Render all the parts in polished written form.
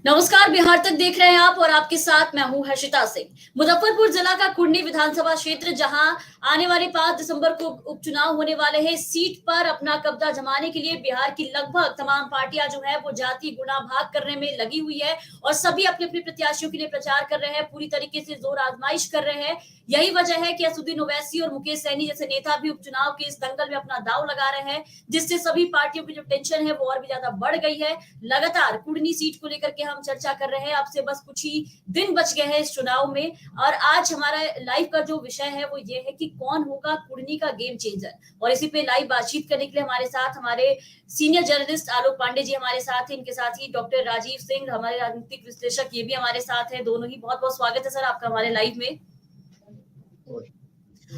नमस्कार, बिहार तक देख रहे हैं आप और आपके साथ मैं हूं हर्षिता सिंह। मुजफ्फरपुर जिला का कुर्नी विधानसभा क्षेत्र, जहां आने वाले 5 दिसंबर को उपचुनाव होने वाले हैं, इस सीट पर अपना कब्जा जमाने के लिए बिहार की लगभग तमाम पार्टियां जो है वो जाति गुना भाग करने में लगी हुई है और सभी अपने अपने प्रत्याशियों के लिए प्रचार कर रहे हैं, पूरी तरीके से जोर आजमाइश कर रहे हैं। यही वजह है कि असदुद्दीन ओवैसी और मुकेश सहनी जैसे नेता भी उपचुनाव के इस दंगल में अपना दाव लगा रहे हैं, जिससे सभी पार्टियों की जो टेंशन है वो और भी ज्यादा बढ़ गई है। लगातार कुर्नी सीट को लेकर के हम चर्चा कर रहे हैं, आपसे बस कुछ ही दिन बच गए हैं इस चुनाव में। और आज हमारा लाइव का जो विषय है वो ये है कि कौन होगा कुर्नी का गेम चेंजर, और इसी पे लाइव बातचीत करने के लिए हमारे साथ हमारे सीनियर जर्नलिस्ट आलोक पांडे जी हमारे साथ हैं, इनके साथ ही डॉक्टर राजीव सिंह हमारे राजनीतिक विश्लेषक ये भी हमारे साथ हैं। दोनों ही बहुत बहुत स्वागत है सर आपका हमारे लाइव में।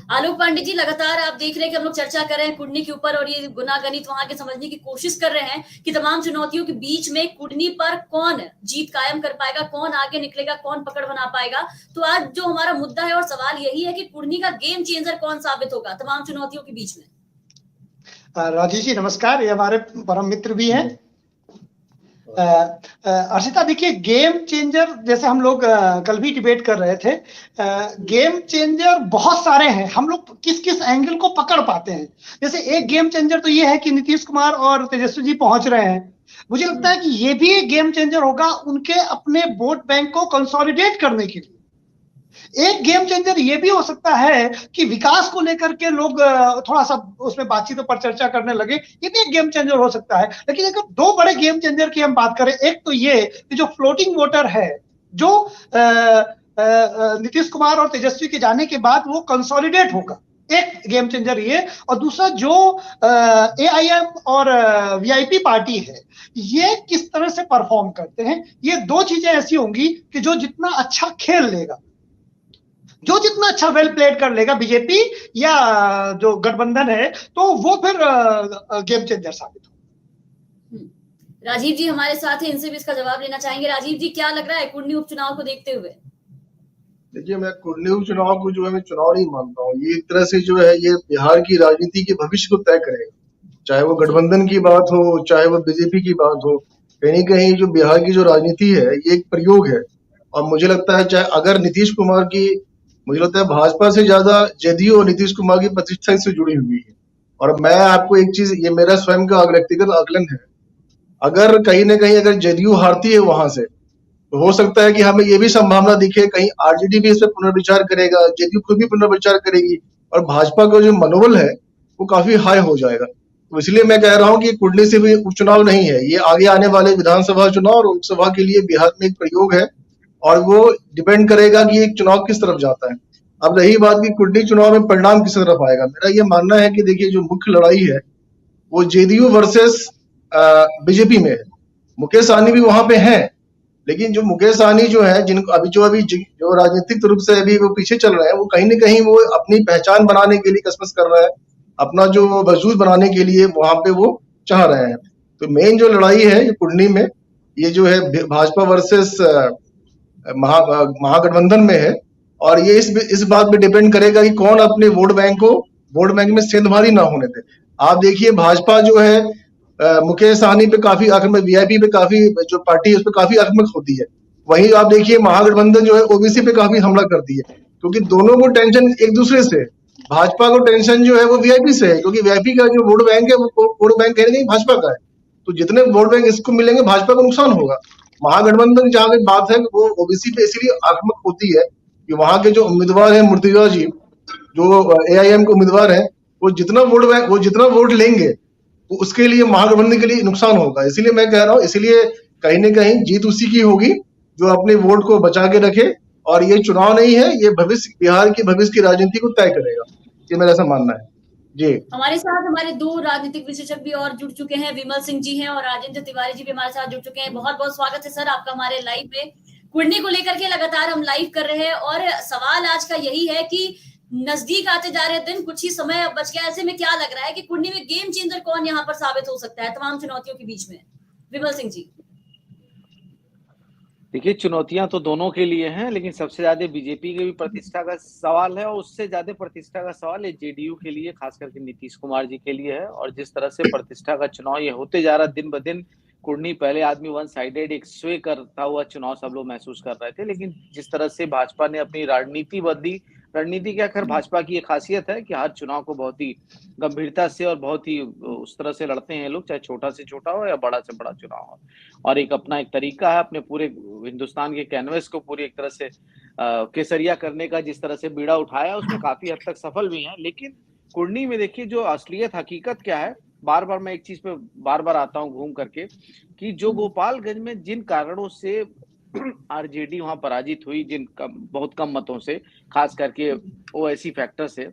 आलोक पांडे जी, लगातार आप देख रहे हैं कि हम लोग चर्चा कर रहे हैं कुर्नी के ऊपर और ये गुनागणित वहां के समझने की कोशिश कर रहे हैं कि तमाम चुनौतियों के बीच में कुर्नी पर कौन जीत कायम कर पाएगा, कौन आगे निकलेगा, कौन पकड़ बना पाएगा। तो आज जो हमारा मुद्दा है और सवाल यही है कि कुर्नी का गेम चेंजर कौन साबित होगा तमाम चुनौतियों के बीच में। राजीव जी नमस्कार, ये हमारे परम मित्र भी हैं। अर्षिता, देखिए गेम चेंजर जैसे हम लोग कल भी डिबेट कर रहे थे, गेम चेंजर बहुत सारे हैं, हम लोग किस किस एंगल को पकड़ पाते हैं। जैसे एक गेम चेंजर तो ये है कि नीतीश कुमार और तेजस्वी जी पहुंच रहे हैं, मुझे लगता है कि ये भी एक गेम चेंजर होगा उनके अपने वोट बैंक को कंसोलिडेट करने के लिए। एक गेम चेंजर ये भी हो सकता है कि विकास को लेकर के लोग थोड़ा सा उसमें बातचीतों पर चर्चा करने लगे, ये भी एक गेम चेंजर हो सकता है। लेकिन अगर दो बड़े गेम चेंजर की हम बात करें, एक तो ये कि जो फ्लोटिंग वोटर है, जो नीतीश कुमार और तेजस्वी के जाने के बाद वो कंसोलिडेट होगा, एक गेम चेंजर ये। और दूसरा जो एआईएम और वीआईपी पार्टी है, ये किस तरह से परफॉर्म करते हैं। ये दो चीजें ऐसी होंगी कि जो जितना अच्छा खेल लेगा, जो जितना अच्छा वेल प्लेड कर लेगा, बीजेपी या जो गठबंधन है, तो वो फिर गेम चेंजर साबित हो। राजीव जी हमारे साथ हैं, इनसे भी इसका जवाब लेना चाहेंगे। राजीव जी, क्या लग रहा है कुर्नी उपचुनाव को देखते हुए? देखिए, मैं कुर्नी उपचुनाव को जो है मैं चुनाव नहीं मानता हूँ। ये एक तरह से जो है ये बिहार की राजनीति के भविष्य को तय करेगा, चाहे वो गठबंधन की बात हो, चाहे वो बीजेपी की बात हो। कहीं कहीं जो बिहार की जो राजनीति है ये एक प्रयोग है। और मुझे लगता है चाहे अगर नीतीश कुमार की, मुझे लगता है भाजपा से ज्यादा जदयू और नीतीश कुमार की प्रतिष्ठा इससे जुड़ी हुई है। और मैं आपको एक चीज, ये मेरा स्वयं का व्यक्तिगत आकलन है, अगर कहीं ना कहीं अगर जदयू हारती है वहां से, तो हो सकता है कि हमें ये भी संभावना दिखे कहीं आरजेडी भी इस पर पुनर्विचार करेगा, जदयू खुद भी पुनर्विचार करेगी और भाजपा का जो मनोबल है वो काफी हाई हो जाएगा। तो इसलिए मैं कह रहा हूँ कि कुर्नी से भी उपचुनाव नहीं है, ये आगे आने वाले विधानसभा चुनाव और लोकसभा के लिए बिहार में एक प्रयोग है और वो डिपेंड करेगा कि एक चुनाव किस तरफ जाता है। अब रही बात की कुर्नी चुनाव में परिणाम किस तरफ आएगा, मेरा ये मानना है कि देखिए जो मुख्य लड़ाई है वो जेडीयू वर्सेस बीजेपी में है। मुकेश सहनी भी वहां पे हैं, लेकिन जो मुकेश सहनी जो है, जिनको अभी जो राजनीतिक रूप से अभी वो पीछे चल रहे हैं, वो कहीं ना कहीं वो अपनी पहचान बनाने के लिए कसमस कर रहा है, अपना जो वजूद बनाने के लिए वहां पे वो चाह रहे हैं। तो मेन जो लड़ाई है ये कुर्नी में, ये जो है भाजपा वर्सेस महागठबंधन में है। और ये इस बात पे डिपेंड करेगा कि कौन अपने वोट बैंक में सेंधमारी ना होने दे। आप देखिए भाजपा जो है मुकेश सहनी पे काफी आक्रामक, वीआईपी पे काफी, जो पार्टी है उस पर काफी आक्रामक होती है। वहीं आप देखिए महागठबंधन जो है ओबीसी पे काफी हमला करती है, क्योंकि दोनों को टेंशन एक दूसरे से। भाजपा को टेंशन जो है वो वीआईपी से है, क्योंकि वीआईपी का जो वोट बैंक है वो वोट बैंक कहीं नहीं भाजपा का है। तो जितने वोट बैंक इसको मिलेंगे भाजपा को नुकसान होगा। महागठबंधन जहां की बात है वो ओबीसी पे इसलिए आक्रामक होती है कि वहां के जो उम्मीदवार है मुर्तजा जी, जो एआईएम के उम्मीदवार है, वो जितना वोट लेंगे तो उसके लिए महागठबंधन के लिए नुकसान होगा। इसलिए मैं कह रहा हूँ, इसलिए कहीं ना कहीं जीत उसी की होगी जो अपने वोट को बचा के रखे। और ये चुनाव नहीं है, ये भविष्य, बिहार की भविष्य की राजनीति को तय करेगा, ये मेरा ऐसा मानना है जी। हमारे साथ हमारे दो राजनीतिक विशेषज्ञ भी और जुड़ चुके हैं, विमल सिंह जी हैं और राजेंद्र तिवारी जी भी हमारे साथ जुड़ चुके हैं। बहुत बहुत स्वागत है सर आपका हमारे लाइव में। कुर्नी को लेकर के लगातार हम लाइव कर रहे हैं और सवाल आज का यही है कि नजदीक आते जा रहे दिन, कुछ ही समय अब बच गया, ऐसे में क्या लग रहा है कि कुर्नी में गेम चेंजर कौन यहाँ पर साबित हो सकता है तमाम चुनौतियों के बीच में? विमल सिंह जी। देखिए, चुनौतियां तो दोनों के लिए हैं, लेकिन सबसे ज्यादा बीजेपी के भी प्रतिष्ठा का सवाल है और उससे ज्यादा प्रतिष्ठा का सवाल है जेडीयू के लिए, खास करके नीतीश कुमार जी के लिए है। और जिस तरह से प्रतिष्ठा का चुनाव ये होते जा रहा दिन ब दिन, कुर्नी पहले आदमी वन साइडेड एक स्वे करता हुआ चुनाव सब लोग महसूस कर रहे थे, लेकिन जिस तरह से भाजपा ने अपनी रणनीति बदली, रणनीति क्या खैर भाजपा की एक खासियत है कि हर चुनाव को बहुत ही गंभीरता से और बहुत ही उस तरह से लड़ते हैं लोग, चाहे छोटा से छोटा हो या बड़ा से बड़ा चुनाव हो। और एक अपना एक तरीका है अपने पूरे हिंदुस्तान के कैनवस को पूरी एक तरह से केसरिया करने का, जिस तरह से बीड़ा उठाया उसमें काफी हद तक सफल भी हैं। लेकिन कुर्नी में देखिए जो असलियत हकीकत क्या है, बार बार मैं एक चीज पे बार बार आता हूँ घूम करके, कि जो गोपालगंज में जिन कारणों से आरजेडी वहां पराजित हुई, बहुत कम मतों से, खास करके ओवैसी फैक्टर से,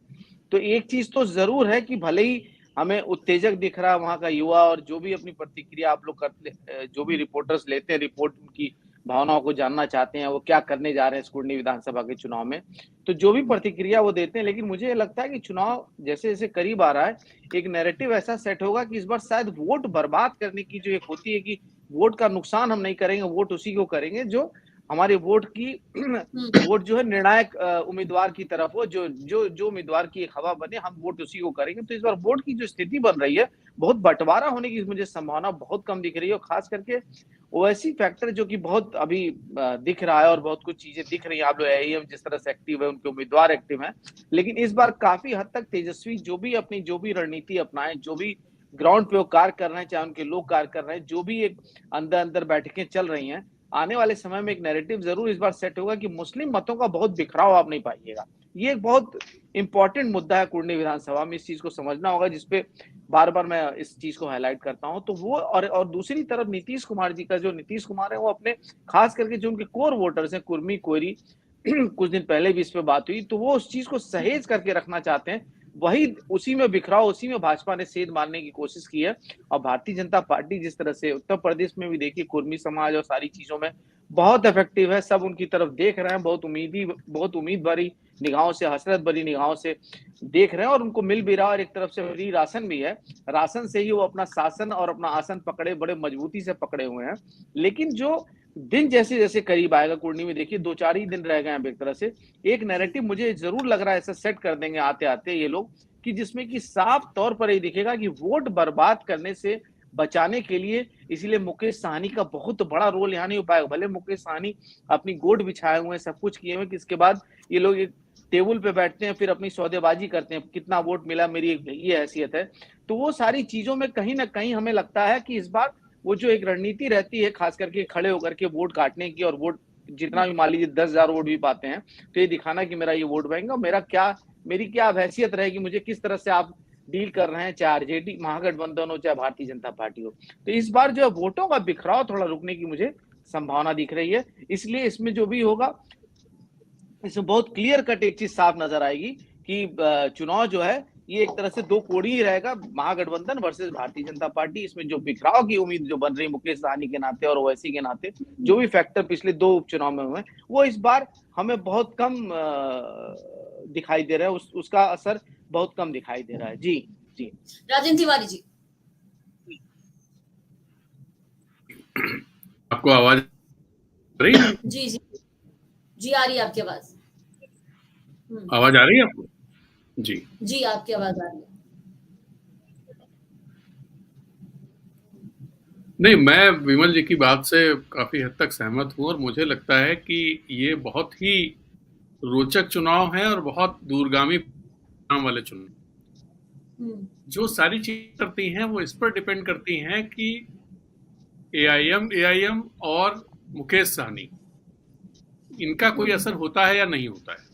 तो एक चीज तो जरूर है कि भले ही हमें उत्तेजक दिख रहा है वहां का युवा, और जो भी अपनी प्रतिक्रिया आप लोग करते, जो भी रिपोर्टर्स लेते हैं रिपोर्ट, उनकी भावनाओं को जानना चाहते हैं, वो क्या करने जा रहे हैं इस कुर्नी विधानसभा के चुनाव में, तो जो भी प्रतिक्रिया वो देते हैं। लेकिन मुझे लगता है कि चुनाव जैसे जैसे करीब आ रहा है, एक नैरेटिव ऐसा सेट होगा कि इस बार शायद वोट बर्बाद करने की जो एक होती है कि वोट का नुकसान हम नहीं करेंगे, वोट उसी को करेंगे जो हमारे वोट की वोट जो है निर्णायक उम्मीदवार की तरफ हो, जो उम्मीदवार की एक हवा बने, हम वोट उसी को करेंगे। तो इस बार वोट की जो स्थिति बन रही है, बहुत बंटवारा होने की मुझे संभावना बहुत कम दिख रही है, और खास करके ओवैसी फैक्टर जो कि बहुत अभी दिख रहा है, और बहुत कुछ चीजें दिख रही है। आप लोग एआईएम जिस तरह से एक्टिव है, उनके उम्मीदवार एक्टिव हैं, लेकिन इस बार काफी हद तक तेजस्वी जो भी रणनीति अपनाए, जो भी ग्राउंड पे वो कार्य कर रहे हैं, चाहे उनके लोग कार्य कर रहे हैं, जो भी एक अंदर बैठकें चल रही हैं, आने वाले समय में एक नैरेटिव जरूर इस बार सेट होगा कि मुस्लिम मतों का बहुत बिखराव आप नहीं पाइएगा। ये एक बहुत इंपॉर्टेंट मुद्दा है कुर्नी विधानसभा में, इस चीज को समझना होगा, जिसपे बार बार मैं इस चीज को हाईलाइट करता हूं। तो वो और दूसरी तरफ नीतीश कुमार जी का, जो नीतीश कुमार है वो अपने खास करके जो उनके कोर वोटर्स हैं, कुर्मी कोयरी, कुछ दिन पहले भी इस पे बात हुई, तो वो उस चीज को सहेज करके रखना चाहते हैं। वही उसी में बिखराव, उसी में भाजपा ने सेध मारने की कोशिश की है। और भारतीय जनता पार्टी जिस तरह से उत्तर प्रदेश में भी देखिए कुर्मी समाज और सारी चीजों में बहुत इफेक्टिव है, सब उनकी तरफ देख रहे हैं, बहुत उम्मीद भरी निगाहों से, हसरत भरी निगाहों से देख रहे हैं, और उनको मिल भी रहा है। और एक तरफ से फ्री राशन भी है, राशन से ही वो अपना शासन और अपना आसन पकड़े, बड़े मजबूती से पकड़े हुए हैं। लेकिन जो दिन जैसे जैसे करीब आएगा, कुर्नी में देखिए 2-4 ही दिन रह गए हैं, एक तरह से एक नैरेटिव मुझे जरूर लग रहा है ऐसा सेट कर देंगे आते आते ये लोग, कि जिसमें कि साफ तौर पर ये दिखेगा कि वोट बर्बाद करने से बचाने के लिए, इसीलिए मुकेश सहनी का बहुत बड़ा रोल यहाँ नहीं हो पाएगा। भले मुकेश सहनी अपनी गोद बिछाए हुए हैं, सब कुछ किए हुए, कि इसके बाद ये लोग एक टेबल पे बैठते हैं, फिर अपनी सौदेबाजी करते हैं, कितना वोट मिला, मेरी ये हैसियत है। तो वो सारी चीजों में कहीं ना कहीं हमें लगता है कि इस बार वो जो एक रणनीति रहती है, खास करके खड़े होकर के वोट काटने की, और वोट जितना भी मान लीजिए 10,000 वोट भी पाते हैं, तो ये दिखाना कि मेरा ये वोट बैंक और मेरी क्या हैसियत रहेगी, मुझे किस तरह से आप डील कर रहे हैं, चाहे आरजेडी महागठबंधन हो, चाहे भारतीय जनता पार्टी हो। तो इस बार जो है वोटों का बिखराव थोड़ा रुकने की मुझे संभावना दिख रही है। इसलिए इसमें जो भी होगा, इसमें बहुत क्लियर कट एक चीज साफ नजर आएगी कि चुनाव जो है ये एक तरह से दो कोड़ी ही रहेगा, महागठबंधन वर्सेस भारतीय जनता पार्टी। इसमें जो बिखराव की उम्मीद जो बन रही मुकेश सहनी के नाते और ओवैसी के नाते, जो भी फैक्टर पिछले 2 उपचुनाव में हुए, वो इस बार हमें बहुत कम दिखाई दे रहा है, उसका असर बहुत कम दिखाई दे रहा है। जी जी राजेंद्र तिवारी जी, आपको आवाज आ रही है? जी जी जी आ रही है आपकी आवाज। आवाज आ रही है आपको? जी जी आपकी आवाज आ रही है। नहीं, मैं विमल जी की बात से काफी हद तक सहमत हूँ, और मुझे लगता है कि ये बहुत ही रोचक चुनाव है और बहुत दूरगामी परिणाम वाले चुनाव। जो सारी चीजें करती हैं वो इस पर डिपेंड करती हैं कि एआईएम और मुकेश सहनी, इनका कोई असर होता है या नहीं होता है।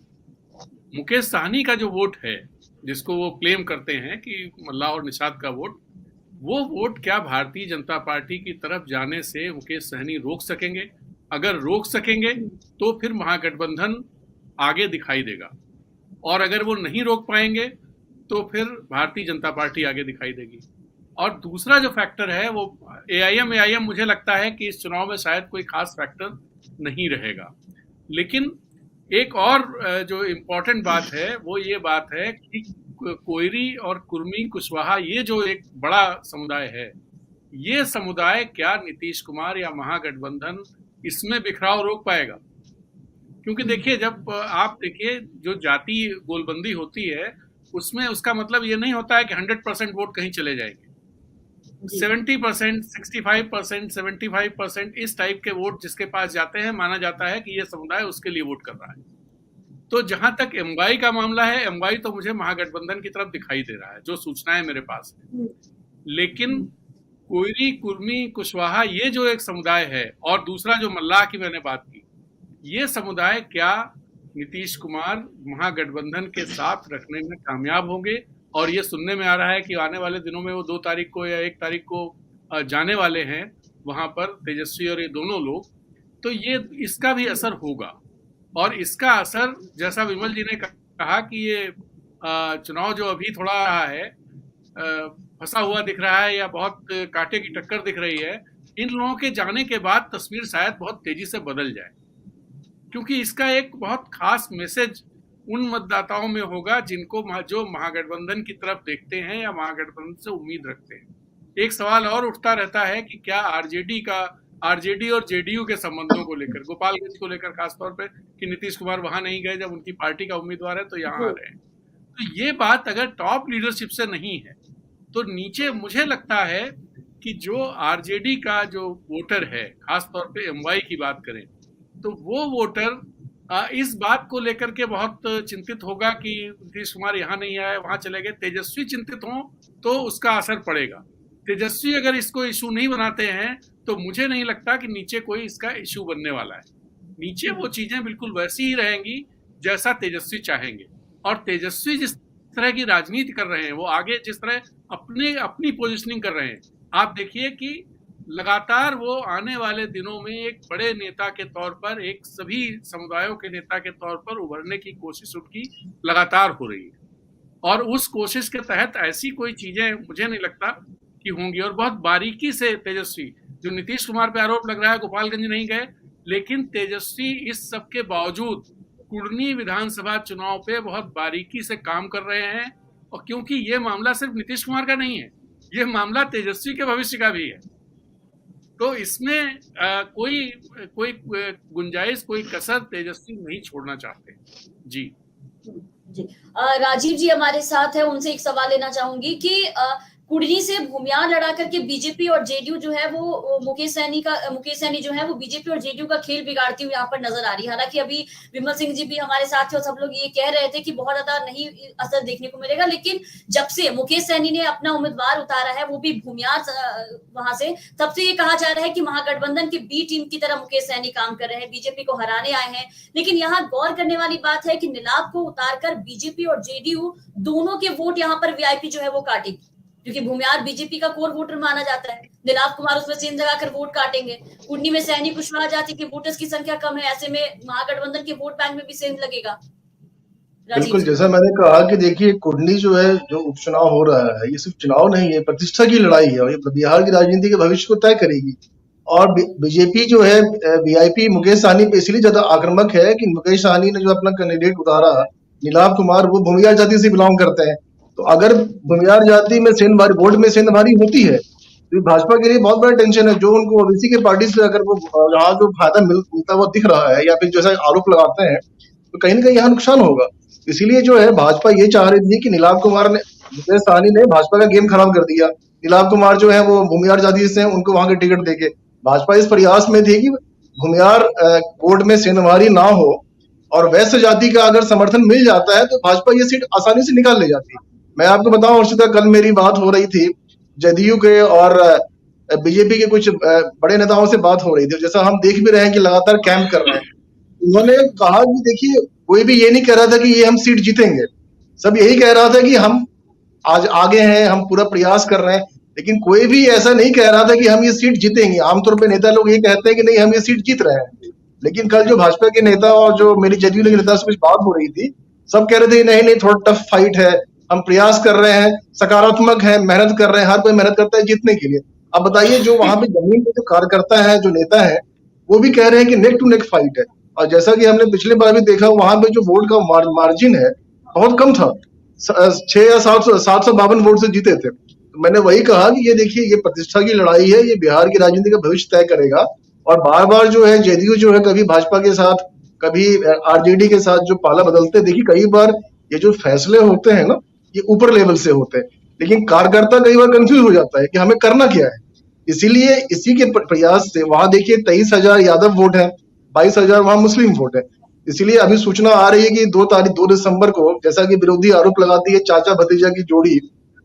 मुकेश सहनी का जो वोट है, जिसको वो क्लेम करते हैं कि मल्ला और निषाद का वोट, वो वोट क्या भारतीय जनता पार्टी की तरफ जाने से मुकेश सहनी रोक सकेंगे? अगर रोक सकेंगे तो फिर महागठबंधन आगे दिखाई देगा, और अगर वो नहीं रोक पाएंगे तो फिर भारतीय जनता पार्टी आगे दिखाई देगी। और दूसरा जो फैक्टर है वो एआईएम मुझे लगता है कि इस चुनाव में शायद कोई खास फैक्टर नहीं रहेगा। लेकिन एक और जो इम्पोर्टेंट बात है वो ये बात है कि कोयरी और कुर्मी कुशवाहा, ये जो एक बड़ा समुदाय है, ये समुदाय क्या नीतीश कुमार या महागठबंधन इसमें बिखराव रोक पाएगा? क्योंकि देखिए, जब आप देखिए जो जाति गोलबंदी होती है, उसमें उसका मतलब ये नहीं होता है कि 100% वोट कहीं चले जाएंगे। जी 70%, 65%, 75% इस टाइप के वोट जिसके पास जाते हैं, माना जाता है कि ये समुदाय उसके लिए वोट कर रहा है। तो जहां तक एमवाई का मामला है, एमवाई तो मुझे महागठबंधन की तरफ दिखाई दे रहा है, जो सूचनाएं मेरे पास है। लेकिन कोयरी, कुर्मी, कुशवाहा, ये जो एक समुदाय है, और दूसरा जो मल्लाह की मैंने बात की, ये समुदाय क्या नीतीश कुमार महागठबंधन के साथ रखने में कामयाब होंगे? और ये सुनने में आ रहा है कि आने वाले दिनों में वो 2 तारीख को या 1 तारीख को जाने वाले हैं वहां पर, तेजस्वी और ये दोनों लोग। तो ये इसका भी असर होगा, और इसका असर, जैसा विमल जी ने कहा कि ये चुनाव जो अभी थोड़ा रहा है, फंसा हुआ दिख रहा है या बहुत कांटे की टक्कर दिख रही है, इन लोगों के जाने के बाद तस्वीर शायद बहुत तेजी से बदल जाए, क्योंकि इसका एक बहुत खास मैसेज उन मतदाताओं में होगा जिनको जो महागठबंधन की तरफ देखते हैं या महागठबंधन से उम्मीद रखते हैं। एक सवाल और उठता रहता है कि क्या आरजेडी और जेडीयू के संबंधों को लेकर, गोपालगंज को लेकर खासतौर पर, कि नीतीश कुमार वहां नहीं गए जब उनकी पार्टी का उम्मीदवार है तो यहाँ आ रहे हैं। तो ये बात अगर टॉप लीडरशिप से नहीं है तो नीचे मुझे लगता है कि जो आरजेडी का जो वोटर है, खासतौर पे एमवाई की बात करें, तो वो वोटर इस बात को लेकर के बहुत चिंतित होगा कि नीतीश कुमार यहाँ नहीं आए, वहां चले गए। तेजस्वी चिंतित हों तो उसका असर पड़ेगा। तेजस्वी अगर इसको इशू नहीं बनाते हैं तो मुझे नहीं लगता कि नीचे कोई इसका इशू बनने वाला है। नीचे वो चीजें बिल्कुल वैसी ही रहेंगी जैसा तेजस्वी चाहेंगे, और तेजस्वी जिस तरह की राजनीति कर रहे हैं, वो आगे जिस तरह अपनी पोजिशनिंग कर रहे हैं, आप देखिए कि लगातार वो आने वाले दिनों में एक बड़े नेता के तौर पर, एक सभी समुदायों के नेता के तौर पर उभरने की कोशिश उनकी लगातार हो रही है, और उस कोशिश के तहत ऐसी कोई चीजें मुझे नहीं लगता कि होंगी। और बहुत बारीकी से तेजस्वी, जो नीतीश कुमार पे आरोप लग रहा है गोपालगंज नहीं गए, लेकिन तेजस्वी इस सब के बावजूद कुर्नी विधानसभा चुनाव पे बहुत बारीकी से काम कर रहे हैं, और क्योंकि ये मामला सिर्फ नीतीश कुमार का नहीं है, ये मामला तेजस्वी के भविष्य का भी है, तो इसमें कोई गुंजाइश, कोई कसर तेजस्वी नहीं छोड़ना चाहते। जी जी राजीव जी हमारे साथ है, उनसे एक सवाल लेना चाहूंगी कि कुर्नी से भूमियार लड़ा करके बीजेपी और जेडीयू जो है वो मुकेश सहनी जो है वो बीजेपी और जेडीयू का खेल बिगाड़ती हुई यहाँ पर नजर आ रही है। हालांकि अभी विमल सिंह जी भी हमारे साथ थे और सब लोग ये कह रहे थे कि बहुत ज्यादा नहीं असर देखने को मिलेगा, लेकिन जब से मुकेश सहनी ने अपना उम्मीदवार उतारा है, वो भी भूमियार वहां से, तब से ये कहा जा रहा है कि महागठबंधन की बी टीम की तरह मुकेश सहनी काम कर रहे हैं, बीजेपी को हराने आए हैं। लेकिन यहाँ गौर करने वाली बात है कि नीलाभ को उतारकर बीजेपी और जेडीयू दोनों के वोट यहाँ पर वीआईपी जो है वो काटेगी, क्योंकि भूमियार बीजेपी का कोर वोटर माना जाता है, नीलाभ कुमार उसमें सेंध लगाकर वोट काटेंगे। कुर्नी में सहनी कुशवाहा जाति के वोटर्स की संख्या कम है, ऐसे में महागठबंधन के वोट बैंक में भी सेंध लगेगा। बिल्कुल, जैसा मैंने कहा कि देखिए कुर्नी जो है, जो उपचुनाव हो रहा है, ये सिर्फ चुनाव नहीं है, प्रतिष्ठा की लड़ाई है, और ये बिहार की राजनीति के भविष्य को तय करेगी। और बीजेपी जो है वीआईपी मुकेश सहनी पे इसलिए ज्यादा आक्रामक है कि मुकेश सहनी ने जो अपना कैंडिडेट उतारा नीलाभ कुमार, वो भूमियार जाति से बिलोंग करते हैं। तो अगर भूमियार जाति में वोट में सेंधमारी होती है तो भाजपा के लिए बहुत बड़ा टेंशन है। जो उनको ओबीसी के पार्टी से अगर वो यहाँ जो फायदा मिलता हुआ दिख रहा है, या फिर जैसा आरोप लगाते हैं, तो कहीं ना कहीं यहाँ नुकसान होगा। इसीलिए जो है भाजपा ये चाह रही थी कि नीलाभ कुमार ने, मुकेश सहनी ने भाजपा का गेम खराब कर दिया। नीलाभ कुमार जो है वो भूमियार जाति से, उनको वहां के टिकट देके, भाजपा इस प्रयास में थी कि भूमियार वोट में सेंधमारी ना हो, और वैश्य जाति का अगर समर्थन मिल जाता है तो भाजपा ये सीट आसानी से निकाल ले जाती है। मैं आपको बताऊं अर्षिता, कल मेरी बात हो रही थी जदयू के और बीजेपी के कुछ बड़े नेताओं से बात हो रही थी, जैसा हम देख भी रहे हैं कि लगातार कैंप कर रहे हैं। उन्होंने कहा कि देखिए, कोई भी ये नहीं कह रहा था कि ये हम सीट जीतेंगे, सब यही कह रहा था कि हम आज आगे हैं, हम पूरा प्रयास कर रहे हैं, लेकिन कोई भी ऐसा नहीं कह रहा था कि हम ये सीट जीतेंगे। आमतौर पर नेता लोग ये कहते हैं कि नहीं, हम ये सीट जीत रहे हैं, लेकिन कल जो भाजपा के नेता और जो मेरी जदयू के नेता से कुछ बात हो रही थी, सब कह रहे थे नहीं नहीं, थोड़ा टफ फाइट है, हम प्रयास कर रहे हैं, सकारात्मक है, मेहनत कर रहे हैं, हर कोई मेहनत करता है जीतने के लिए। अब बताइए, जो वहां पे जमीन पे जो कार्यकर्ता है, जो नेता है, वो भी कह रहे हैं कि नेक टू नेक फाइट है। और जैसा कि हमने पिछले बार भी देखा, वहां पे जो वोट का मार्जिन है बहुत कम था, 6 या 752 वोट से जीते थे। तो मैंने वही कहा कि ये देखिए, ये प्रतिष्ठा की लड़ाई है, ये बिहार की राजनीति का भविष्य तय करेगा। और बार बार जो है जेडीयू जो है कभी भाजपा के साथ, कभी आरजेडी के साथ जो पाला बदलते, देखिए कई बार ये जो फैसले होते हैं ना, ये ऊपर लेवल से होते हैं। लेकिन कार्यकर्ता कई बार कंफ्यूज हो जाता है कि हमें करना क्या है। इसीलिए इसी के प्रयास से वहां देखिए 23,000 यादव वोट है, 22,000 वहां मुस्लिम वोट है। इसीलिए अभी सूचना आ रही है कि 2 दिसंबर को, जैसा कि विरोधी आरोप लगाती है चाचा भतीजा की जोड़ी,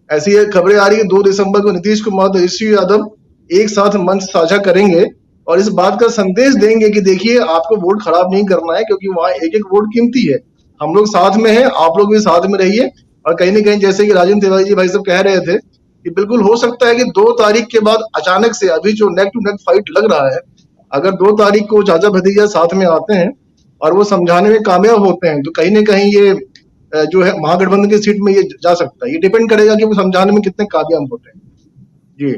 ऐसी खबरें आ रही है 2 दिसंबर को नीतीश कुमार और तेजस्वी यादव एक साथ मंच साझा करेंगे और इस बात का संदेश देंगे कि देखिए आपको वोट खराब नहीं करना है, क्योंकि वहां एक एक वोट कीमती है। हम लोग साथ में हैं, आप लोग भी साथ में रहिए। और कहीं ना कहीं जैसे कि राजेंद्र तिवारी जी भाई साहब कह रहे थे कि बिल्कुल हो सकता है कि 2 तारीख के बाद अचानक से अभी जो नेक टू नेक फाइट लग रहा है, अगर 2 तारीख को चाचा भतीजा साथ में आते हैं और वो समझाने में कामयाब होते हैं तो कहीं ना कहीं ये जो है महागठबंधन की सीट में ये जा सकता है। ये डिपेंड करेगा कि वो समझाने में कितने कामयाब होते हैं। जी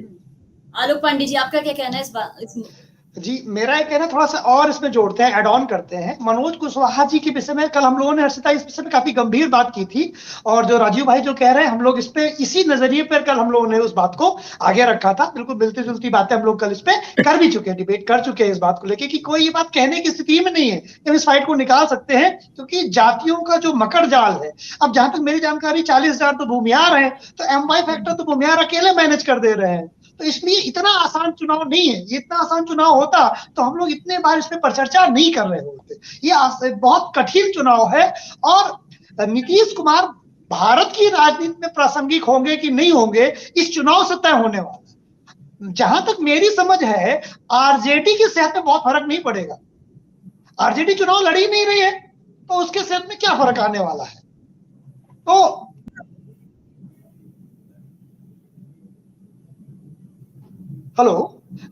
आलोक पांडे जी, आपका क्या कहना है इस बात? जी, मेरा ये कहना थोड़ा सा और इसमें जोड़ते हैं, एड ऑन करते हैं। मनोज कुशवाहा जी के विषय में कल हम लोगों ने हर्षिता इस विषय में काफी गंभीर बात की थी, और जो राजीव भाई जो कह रहे हैं हम लोग इस पे इसी नजरिए पर कल हम लोगों ने उस बात को आगे रखा था। बिल्कुल मिलती जुलती बातें हम लोग कल इस पे कर भी चुके हैं, डिबेट कर चुके हैं इस बात को लेके कि कोई ये बात कहने की स्थिति में नहीं है हम इस फाइट को निकाल सकते हैं, क्योंकि जातियों का जो मकर जाल है, अब जहां तक मेरी जानकारी 40,000 तो भूमिहार है, तो एमवाई फैक्टर तो भूमिहार अकेले मैनेज कर दे रहे हैं। तो इसलिए इतना आसान चुनाव नहीं है। ये इतना आसान चुनाव होता तो हम लोग इतने बार इस पे चर्चा नहीं कर रहे होते। ये बहुत कठिन चुनाव है, और नीतीश कुमार भारत की राजनीति में प्रासंगिक होंगे कि नहीं होंगे इस चुनाव से तय होने वाला है। जहां तक मेरी समझ है, आरजेडी की सेहत में बहुत फर्क नहीं पड़ेगा। आरजेडी चुनाव लड़ी नहीं रही है तो उसके सेहत में क्या फर्क आने वाला है। तो हेलो,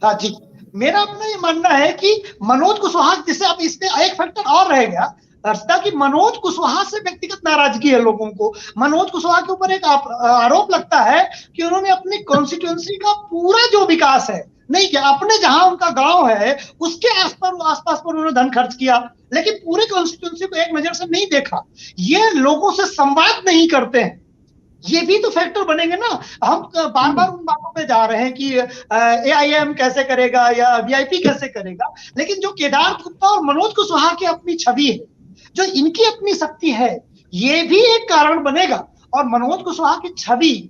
हाँ जी, मेरा अपना ये मानना है कि मनोज कुशवाहा, जिससे अब इसमें एक फैक्टर और रह गया हर्षिता, कि मनोज कुशवाहा से व्यक्तिगत नाराजगी है लोगों को। मनोज कुशवाहा के ऊपर एक आरोप लगता है कि उन्होंने अपनी कॉन्स्टिट्यूएंसी का पूरा जो विकास है नहीं किया। अपने जहां उनका गांव है उसके आसपास पर उन्होंने धन खर्च किया, लेकिन पूरे कॉन्स्टिट्यूएंसी को एक नजर से नहीं देखा। ये लोगों से संवाद नहीं करते हैं, ये भी तो फैक्टर बनेंगे ना। हम बार बार उन बातों पे जा रहे हैं कि एआईएम कैसे करेगा या वीआईपी कैसे करेगा, लेकिन जो केदार गुप्ता और मनोज कुशवाहा की अपनी छवि है, जो इनकी अपनी शक्ति है, ये भी एक कारण बनेगा। और मनोज कुशवाहा की छवि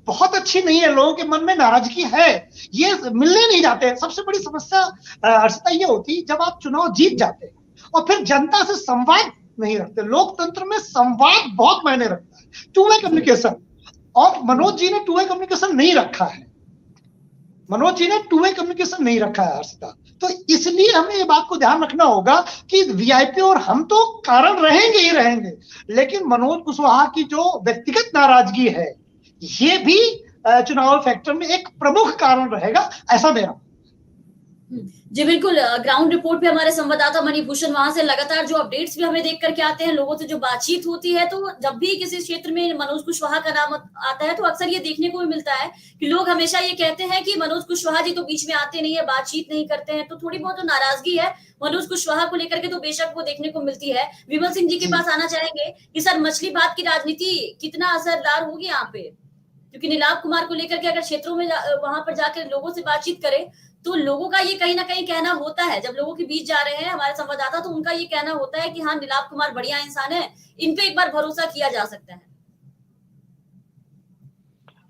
बहुत अच्छी नहीं है, लोगों के मन में नाराजगी है, ये मिलने नहीं जाते। सबसे बड़ी समस्या हर्षिता ये होती जब आप चुनाव जीत जाते हैं और फिर जनता से संवाद नहीं रखते। लोकतंत्र में संवाद बहुत मायने रखता है, टू वे कम्युनिकेशन, और मनोज जी ने टू वे कम्युनिकेशन नहीं रखा है। मनोज जी ने टू वे कम्युनिकेशन नहीं रखा है हर्षिता। तो इसलिए हमें ये बात को ध्यान रखना होगा कि वीआईपी और हम तो कारण रहेंगे ही रहेंगे, लेकिन मनोज कुशवाहा की जो व्यक्तिगत नाराजगी है ये भी चुनाव फैक्टर में एक प्रमुख कारण रहेगा, ऐसा मेरा। जी बिल्कुल, ग्राउंड रिपोर्ट पे हमारे संवाददाता मणिभूषण वहां से लगातार जो अपडेट्स भी हमें देख करके आते हैं, लोगों से जो बातचीत होती है, तो जब भी किसी क्षेत्र में मनोज कुशवाहा का नाम आता है तो अक्सर ये देखने को भी मिलता है कि लोग हमेशा ये कहते हैं कि मनोज कुशवाहा जी तो बीच में आते नहीं है, बातचीत नहीं करते हैं। तो थोड़ी बहुत तो नाराजगी है मनोज कुशवाहा को लेकर के, तो बेशक वो देखने को मिलती है। विमल सिंह जी के पास आना चाहेंगे कि सर, मछली बात की राजनीति कितना असरदार होगी यहाँ पे, क्योंकि नीलाभ कुमार को लेकर के अगर क्षेत्रों में वहां पर जाकर लोगों से बातचीत करें तो लोगों का ये कहीं ना कहीं कहना होता है, जब लोगों के बीच जा रहे हैं हमारे संवाददाता, तो उनका ये कहना होता है कि हाँ, नीलाभ कुमार बढ़िया इंसान है, इन पे एक बार भरोसा किया जा सकता है।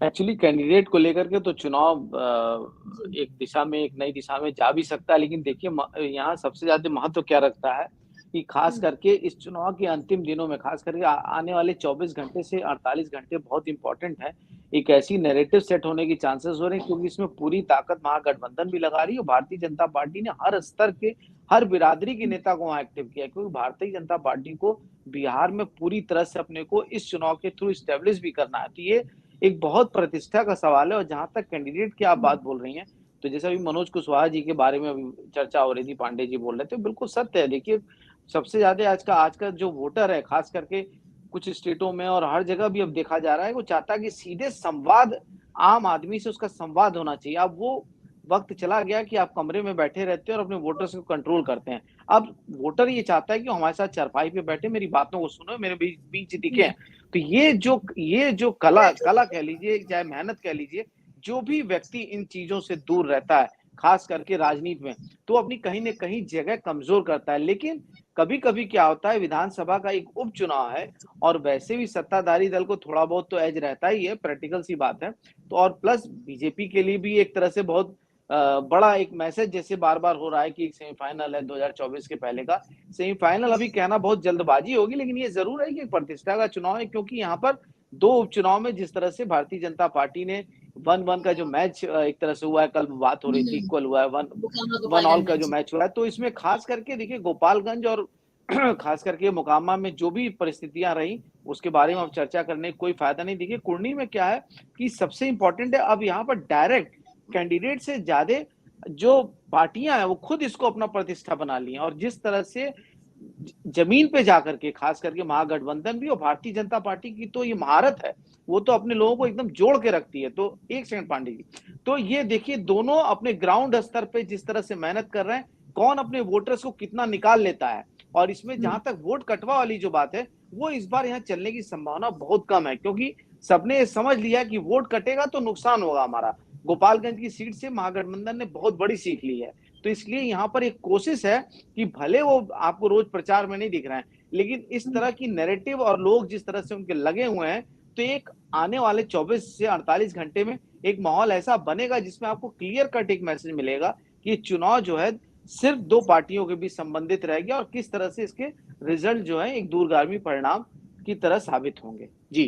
एक्चुअली कैंडिडेट को लेकर के तो चुनाव एक दिशा में, एक नई दिशा में जा भी सकता है, लेकिन देखिए यहाँ सबसे ज्यादा महत्व क्या रखता है कि खास करके इस चुनाव के अंतिम दिनों में, खास करके आने वाले 24 घंटे से 48 घंटे बहुत इंपॉर्टेंट है। एक ऐसी नैरेटिव सेट होने की चांसेस हो रहे हैं, क्योंकि इसमें पूरी ताकत महागठबंधन भी लगा रही है और भारतीय जनता पार्टी ने हर स्तर के, हर बिरादरी के नेता को वहां एक्टिव किया, क्योंकि भारतीय जनता पार्टी को बिहार में पूरी तरह से अपने को इस चुनाव के थ्रू स्टेब्लिश भी करना है। तो ये एक बहुत प्रतिष्ठा का सवाल है। और जहां तक कैंडिडेट की आप बात बोल रही हैं, तो जैसे अभी मनोज कुशवाहा जी के बारे में अभी चर्चा हो रही थी, पांडे जी बोल रहे थे, बिल्कुल सत्य है। देखिए, सबसे ज्यादा आज का जो वोटर है, खास करके कुछ स्टेटों में और हर जगह भी अब देखा जा रहा है, वो चाहता है कि सीधे संवाद, आम आदमी से उसका संवाद होना चाहिए। अब वो वक्त चला गया कि आप कमरे में बैठे रहते हैं और अपने वोटर्स को कंट्रोल करते हैं। अब वोटर ये चाहता है कि हमारे साथ चारपाई पे बैठे, मेरी बातों को सुनो, मेरे बीच दिखे। तो ये जो कला कह लीजिए, चाहे मेहनत कह लीजिए, जो भी व्यक्ति इन चीजों से दूर रहता है, खास करके राजनीति में, तो अपनी कहीं न कहीं जगह कमजोर करता है। लेकिन कभी कभी क्या होता है, विधानसभा का एक उपचुनाव है और वैसे भी सत्ताधारी दल को थोड़ा बहुत तो एज रहता ही है, प्रैक्टिकल सी बात है। तो और प्लस बीजेपी के लिए भी एक तरह से बहुत बड़ा एक मैसेज जैसे बार बार हो रहा है कि एक सेमीफाइनल है 2024 के पहले का। सेमीफाइनल अभी कहना बहुत जल्दबाजी होगी, लेकिन ये जरूर है कि एक प्रतिष्ठा का चुनाव है, क्योंकि यहाँ पर 2 उपचुनाव में जिस तरह से भारतीय जनता पार्टी ने 1-1 का जो मैच एक तरह से हुआ है, कल बात हो रही थी, इक्वल हुआ है, 1 ऑल का जो मैच हुआ है, तो इसमें खास करके देखिए गोपालगंज और खास करके मोकामा में जो भी परिस्थितियां रही उसके बारे में अब चर्चा करने का कोई फायदा नहीं। देखिए कुर्नी में क्या है कि सबसे इंपॉर्टेंट है अब यहाँ पर डायरेक्ट कैंडिडेट से ज्यादा जो पार्टियां हैं वो खुद इसको अपना प्रतिष्ठा बना ली हैं, और जिस तरह से जमीन पे जाकर के खास करके महागठबंधन भी और भारतीय जनता पार्टी की तो ये महारत है, वो तो अपने लोगों को एकदम जोड़ के रखती है। तो एक सेकंड पांडे जी, तो ये देखिए दोनों अपने ग्राउंड स्तर पे जिस तरह से मेहनत कर रहे हैं, कौन अपने वोटर्स को कितना निकाल लेता है, और इसमें जहां तक वोट कटवा वाली जो बात है वो इस बार यहाँ चलने की संभावना बहुत कम है, क्योंकि सबने समझ लिया कि वोट कटेगा तो नुकसान होगा हमारा। गोपालगंज की सीट से महागठबंधन ने बहुत बड़ी सीट ली है, तो इसलिए यहाँ पर एक कोशिश है कि भले वो आपको रोज प्रचार में नहीं दिख रहे हैं, लेकिन इस तरह की नैरेटिव और लोग जिस तरह से उनके लगे हुए हैं, तो एक आने वाले 24 से 48 घंटे में एक माहौल ऐसा बनेगा जिसमें आपको क्लियर कट एक मैसेज मिलेगा कि चुनाव जो है सिर्फ 2 पार्टियों के बीच संबंधित रहेगी और किस तरह से इसके रिजल्ट जो है एक दूरगामी परिणाम की तरह साबित होंगे। जी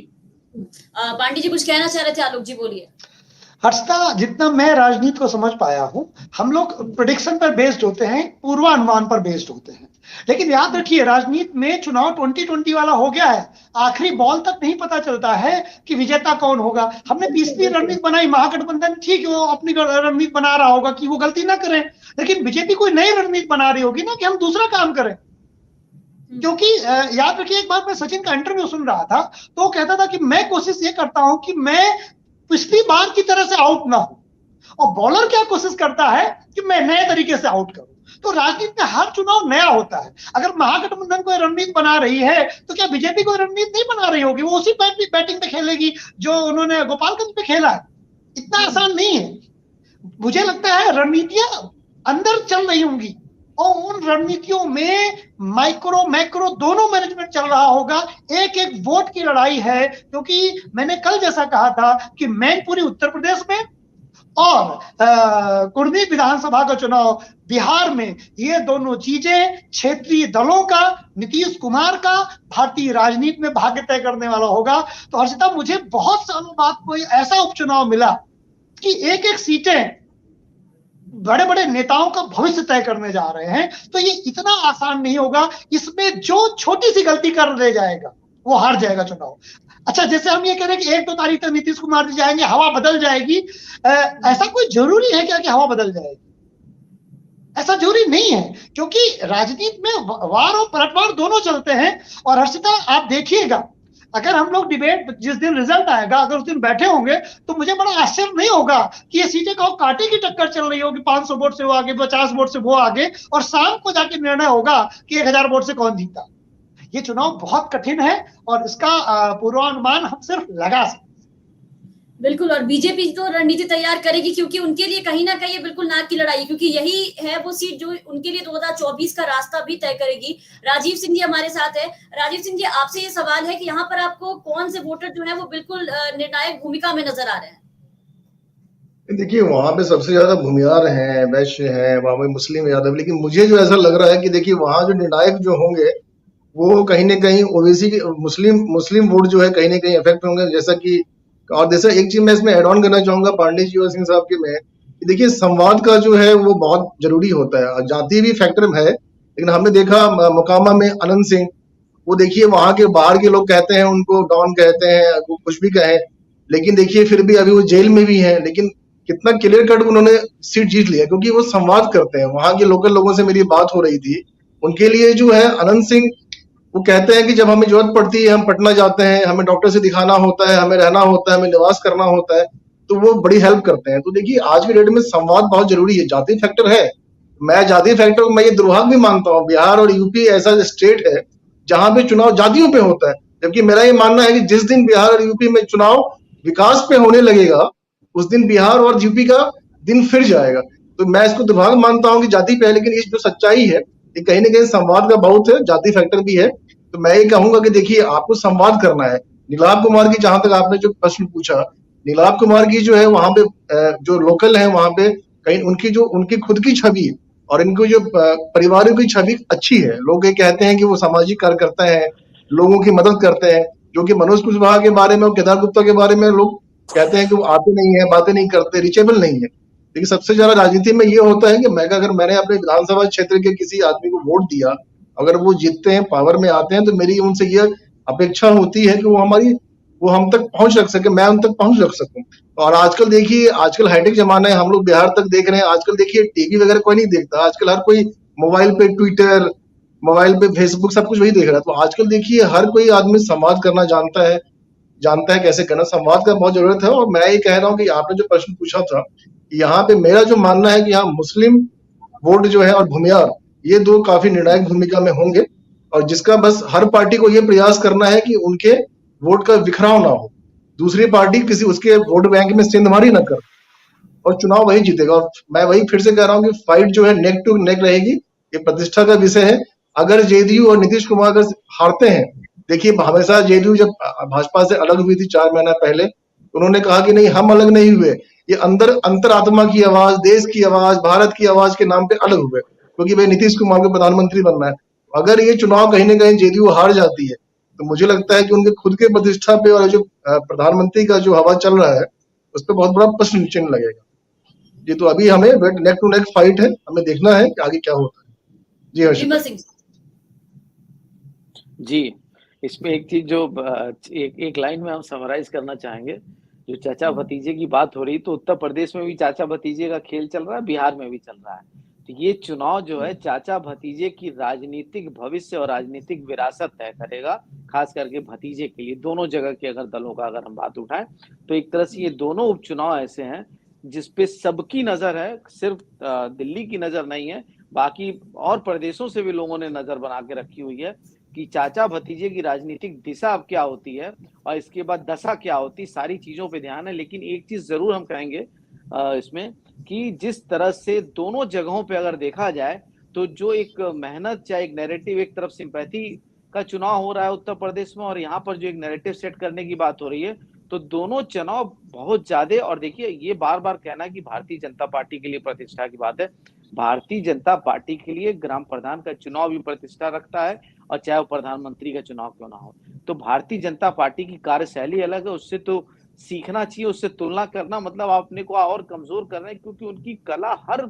पांडे जी कुछ कहना चाह रहे थे, आलोक जी बोलिए। हर्षिता, जितना मैं राजनीति को समझ पाया हूं, हम लोग प्रेडिक्शन पर बेस्ड होते हैं, पूर्वानुमान पर बेस्ड होते हैं, लेकिन याद रखिए राजनीति में चुनाव 2020 वाला हो गया है, आखिरी बॉल तक नहीं पता चलता है कि विजेता कौन होगा। हमने पिछली रणनीति बनाई, महागठबंधन ठीक है वो अपनी रणनीति बना रहा होगा कि वो गलती ना करें, लेकिन बीजेपी कोई नई रणनीति बना रही होगी ना कि हम दूसरा काम करें। क्योंकि याद रखिए, एक बार मैं सचिन का इंटरव्यू सुन रहा था तो वो कहता था कि मैं कोशिश ये करता हूं कि मैं पिछली बार की तरह से आउट ना हो, और बॉलर क्या कोशिश करता है कि मैं नए तरीके से आउट करूं। तो राजनीति में हर चुनाव नया होता है। अगर महागठबंधन कोई रणनीति बना रही है तो क्या बीजेपी कोई रणनीति नहीं बना रही होगी? वो उसी बैटिंग पे खेलेगी जो उन्होंने गोपालगंज पे खेला है। इतना आसान नहीं है। मुझे लगता है रणनीतियां अंदर चल रही होंगी और उन रणनीतियों में माइक्रो मैक्रो दोनों मैनेजमेंट चल रहा होगा। एक एक वोट की लड़ाई है, क्योंकि मैंने कल जैसा कहा था कि मैनपुरी उत्तर प्रदेश में और कुर्नी विधानसभा का चुनाव बिहार में, ये दोनों चीजें क्षेत्रीय दलों का, नीतीश कुमार का भारतीय राजनीति में भाग्य तय करने वाला होगा। तो हर्षिता, मुझे बहुत सालों बाद कोई ऐसा उपचुनाव मिला कि एक एक सीटें बड़े बड़े नेताओं का भविष्य तय करने जा रहे हैं, तो ये इतना आसान नहीं होगा। इसमें जो छोटी सी गलती कर ले जाएगा वो हार जाएगा चुनाव। अच्छा, जैसे हम ये कह रहे हैं कि 1-2 तारीख तक नीतीश कुमार जी जाएंगे, हवा बदल जाएगी, ऐसा कोई जरूरी है क्या कि हवा बदल जाएगी? ऐसा जरूरी नहीं है, क्योंकि राजनीति में वार और पलटवार दोनों चलते हैं। और हर्षिता, आप देखिएगा, अगर हम लोग डिबेट जिस दिन रिजल्ट आएगा अगर उस दिन बैठे होंगे तो मुझे बड़ा आश्चर्य नहीं होगा कि ये सीटें कहो कांटे की टक्कर चल रही होगी, 500 वोट से वो आगे, 50 वोट से वो आगे, और शाम को जाके निर्णय होगा कि 1000 वोट से कौन जीता। ये चुनाव बहुत कठिन है और इसका पूर्वानुमान हम सिर्फ लगा सकते। बिल्कुल, और बीजेपी तो रणनीति तैयार करेगी, क्योंकि उनके लिए कहीं ना कहीं बिल्कुल नाक की लड़ाई, क्योंकि यही है वो सीट जो उनके लिए 2024 का रास्ता भी तय करेगी। राजीव सिंह जी हमारे साथ है। राजीव सिंह जी, आपसे ये सवाल है कि यहाँ पर आपको कौन से वोटर जो है वो बिल्कुल निर्णायक भूमिका में नजर आ रहे हैं? देखिए, वहां पे सबसे ज्यादा भूमियार हैं, वैश्य हैं, वहां पे मुस्लिम यादव, लेकिन मुझे जो ऐसा लग रहा है कि देखिए वहां जो निर्णायक जो होंगे वो कहीं ना कहीं ओबीसी मुस्लिम वोट जो है कहीं ना कहीं इफेक्ट होंगे। जैसा कि और जैसा एक चीज मैं इसमें ऐड ऑन करना चाहूंगा पांडे जी और सिंह साहब के में, देखिए संवाद का जो है वो बहुत जरूरी होता है। जाति भी फैक्टर है, लेकिन हमने देखा मोकामा में अनंत सिंह, वो देखिए वहां के बाहर के लोग कहते हैं उनको डॉन कहते हैं, वो कुछ भी कहें, लेकिन देखिए फिर भी अभी वो जेल में भी है, लेकिन कितना क्लियर कट उन्होंने सीट जीत लिया, क्योंकि वो संवाद करते हैं। वहां के लोकल लोगों से मेरी बात हो रही थी, उनके लिए जो है अनंत सिंह, वो कहते हैं कि जब हमें जरूरत पड़ती है, हम पटना जाते हैं, हमें डॉक्टर से दिखाना होता है, हमें रहना होता है, हमें निवास करना होता है, तो वो बड़ी हेल्प करते हैं। तो देखिए आज के डेट में संवाद बहुत जरूरी है। जाति फैक्टर है, मैं जाति फैक्टर को मैं ये दुर्भाग्य भी मानता हूँ। बिहार और यूपी ऐसा स्टेट है जहां पे चुनाव जातियों पे होता है, जबकि मेरा ये मानना है कि जिस दिन बिहार और यूपी में चुनाव विकास पे होने लगेगा उस दिन बिहार और यूपी का दिन फिर जाएगा। तो मैं इसको दुर्भाग्य मानता हूँ कि जाति पे है, लेकिन इस जो सच्चाई है ये कहीं ना कहीं संवाद का बहुत है, जाति फैक्टर भी है। तो मैं ये कहूंगा कि देखिए आपको संवाद करना है। नीलाभ कुमार की जहां तक आपने जो प्रश्न पूछा, नीलाभ कुमार की जो है वहां पे जो लोकल है वहां पे कहीं उनकी खुद की छवि और इनको जो परिवारों की छवि अच्छी है। लोग ये कहते हैं कि वो सामाजिक कार्यकर्ता है, लोगों की मदद करते हैं, जो कि मनोज कुशवाहा के बारे में और केदार गुप्ता के बारे में लोग कहते हैं कि वो आते नहीं है, बातें नहीं करते, रिचेबल नहीं है। लेकिन सबसे ज्यादा राजनीति में ये होता है कि अगर मैंने अपने विधानसभा क्षेत्र के किसी आदमी को वोट दिया, अगर वो जीतते हैं, पावर में आते हैं, तो मेरी उनसे ये अपेक्षा होती है कि वो हम तक पहुंच रख सके, मैं उन तक पहुंच रख सकूं। और आजकल देखिए, आजकल हाईटेक जमाना है, हम लोग बिहार तक देख रहे हैं। आजकल देखिए टीवी वगैरह कोई नहीं देखता, आजकल हर कोई मोबाइल पे ट्विटर, मोबाइल पे फेसबुक, सब कुछ वही देख रहा है। तो आजकल देखिए हर कोई आदमी संवाद करना जानता है कैसे करना। संवाद का बहुत जरूरत है। और मैं ये कह रहा हूँ कि आपने जो प्रश्न पूछा था, यहाँ पे मेरा जो मानना है कि यहाँ मुस्लिम वोट जो है और भूमियार, ये दो काफी निर्णायक भूमिका में होंगे। और जिसका बस हर पार्टी को ये प्रयास करना है कि उनके वोट का बिखराव ना हो, दूसरी पार्टी किसी उसके वोट बैंक में सेंधमारी ना कर, और चुनाव वही जीतेगा। और मैं वही फिर से कह रहा हूँ कि फाइट जो है नेक टू नेक रहेगी। ये प्रतिष्ठा का विषय है। अगर जेडीयू और नीतीश कुमार अगर हारते हैं, देखिए हमेशा जेडीयू जब भाजपा से अलग हुई थी 4 महीना पहले, उन्होंने कहा कि नहीं हम अलग नहीं हुए, ये अंतरात्मा की आवाज, देश की आवाज, भारत की आवाज के नाम पे अलग हुए, क्योंकि भाई नीतीश कुमार को प्रधानमंत्री बनना है। अगर ये चुनाव कहीं ना कहीं जेडीयू हार जाती है, तो मुझे लगता है कि उनके खुद के प्रतिष्ठा पे और जो प्रधानमंत्री का जो हवा चल रहा है, उस पर बहुत बड़ा प्रश्न चिन्ह लगेगा। जी, तो अभी हमें नेक टू नेक फाइट है, हमें देखना है कि आगे क्या होता है। जी हर्षिता जी, इसमें एक चीज जो एक लाइन में हम समराइज करना चाहेंगे। जो चाचा भतीजे की बात हो रही, तो उत्तर प्रदेश में भी चाचा भतीजे का खेल चल रहा है, बिहार में भी चल रहा है। तो ये चुनाव जो है चाचा भतीजे की राजनीतिक भविष्य और राजनीतिक विरासत तय करेगा, खास करके भतीजे के लिए। दोनों जगह के अगर दलों का अगर हम बात उठाएं, तो एक तरह से ये दोनों उपचुनाव ऐसे हैं जिसपे सबकी नजर है, सिर्फ दिल्ली की नजर नहीं है, बाकी और प्रदेशों से भी लोगों ने नजर बना के रखी हुई है कि चाचा भतीजे की राजनीतिक दिशा अब क्या होती है और इसके बाद दशा क्या होती है। सारी चीजों पे ध्यान है। लेकिन एक चीज जरूर हम कहेंगे इसमें कि जिस तरह से दोनों जगहों पे अगर देखा जाए, तो जो एक मेहनत या एक नैरेटिव, एक तरफ सिंपैथी का चुनाव हो रहा है उत्तर प्रदेश में, और यहाँ पर जो एक नैरेटिव सेट करने की बात हो रही है, तो दोनों चुनाव बहुत ज्यादा। और देखिए, ये बार बार कहना कि भारतीय जनता पार्टी के लिए प्रतिष्ठा की बात है। भारतीय जनता पार्टी के लिए ग्राम प्रधान का चुनाव भी प्रतिष्ठा रखता है, और चाहे वो प्रधानमंत्री का चुनाव क्यों ना हो। तो भारतीय जनता पार्टी की कार्यशैली अलग है, उससे तो सीखना चाहिए। उससे तुलना करना मतलब आप अपने को और कमजोर कर रहे हैं, क्योंकि उनकी कला हर